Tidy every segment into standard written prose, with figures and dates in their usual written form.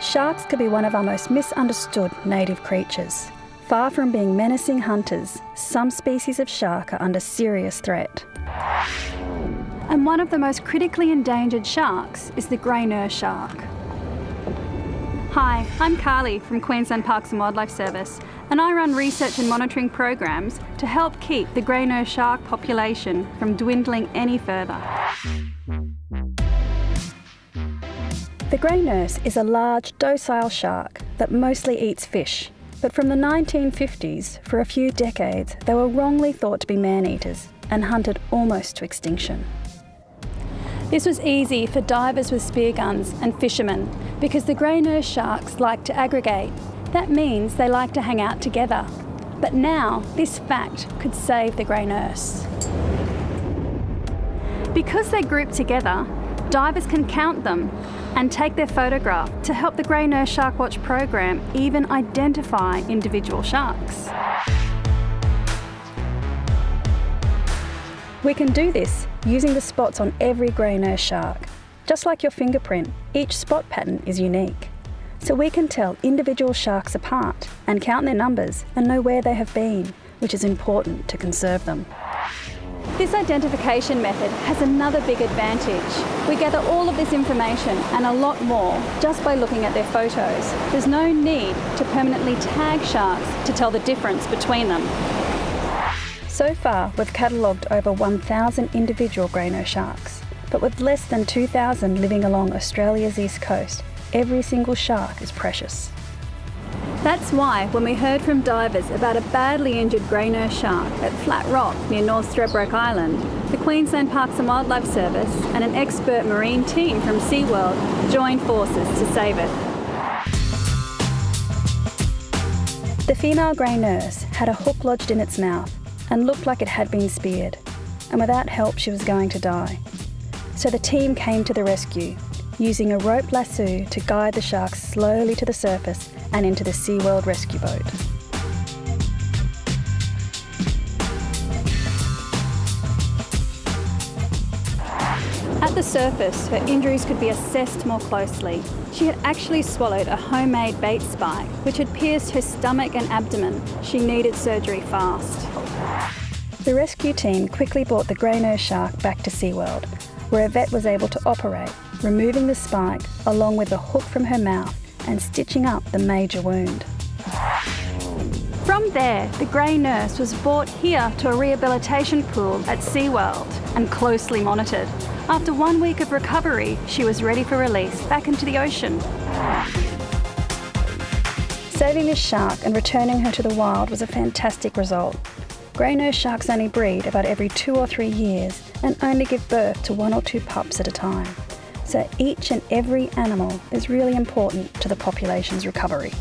Sharks could be one of our most misunderstood native creatures. Far from being menacing hunters, some species of shark are under serious threat. And one of the most critically endangered sharks is the grey nurse shark. Hi, I'm Carley from Queensland Parks and Wildlife Service, and I run research and monitoring programs to help keep the grey nurse shark population from dwindling any further. The grey nurse is a large, docile shark that mostly eats fish. But from the 1950s, for a few decades, they were wrongly thought to be man-eaters and hunted almost to extinction. This was easy for divers with spear guns and fishermen because the grey nurse sharks like to aggregate. That means they like to hang out together. But now, this fact could save the grey nurse. Because they group together, divers can count them and take their photograph to help the Grey Nurse Shark Watch program even identify individual sharks. We can do this using the spots on every grey nurse shark. Just like your fingerprint, each spot pattern is unique. So we can tell individual sharks apart and count their numbers and know where they have been, which is important to conserve them. This identification method has another big advantage. We gather all of this information and a lot more just by looking at their photos. There's no need to permanently tag sharks to tell the difference between them. So far, we've catalogued over 1,000 individual grey nurse sharks, but with less than 2,000 living along Australia's east coast, every single shark is precious. That's why when we heard from divers about a badly injured grey nurse shark at Flat Rock near North Stradbroke Island, the Queensland Parks and Wildlife Service and an expert marine team from SeaWorld joined forces to save it. The female grey nurse had a hook lodged in its mouth and looked like it had been speared, and without help she was going to die. So the team came to the rescue, using a rope lasso to guide the shark slowly to the surface and into the SeaWorld rescue boat. At the surface, her injuries could be assessed more closely. She had actually swallowed a homemade bait spike, which had pierced her stomach and abdomen. She needed surgery fast. The rescue team quickly brought the grey nurse shark back to SeaWorld, where a vet was able to operate, removing the spike along with the hook from her mouth and stitching up the major wound. From there, the grey nurse was brought here to a rehabilitation pool at SeaWorld and closely monitored. After 1 week of recovery, she was ready for release back into the ocean. Saving this shark and returning her to the wild was a fantastic result. Grey nurse sharks only breed about every 2 or 3 years and only give birth to 1 or 2 pups at a time. So each and every animal is really important to the population's recovery.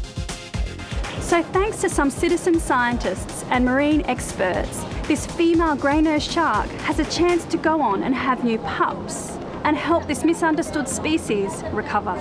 So thanks to some citizen scientists and marine experts, this female grey nurse shark has a chance to go on and have new pups and help this misunderstood species recover.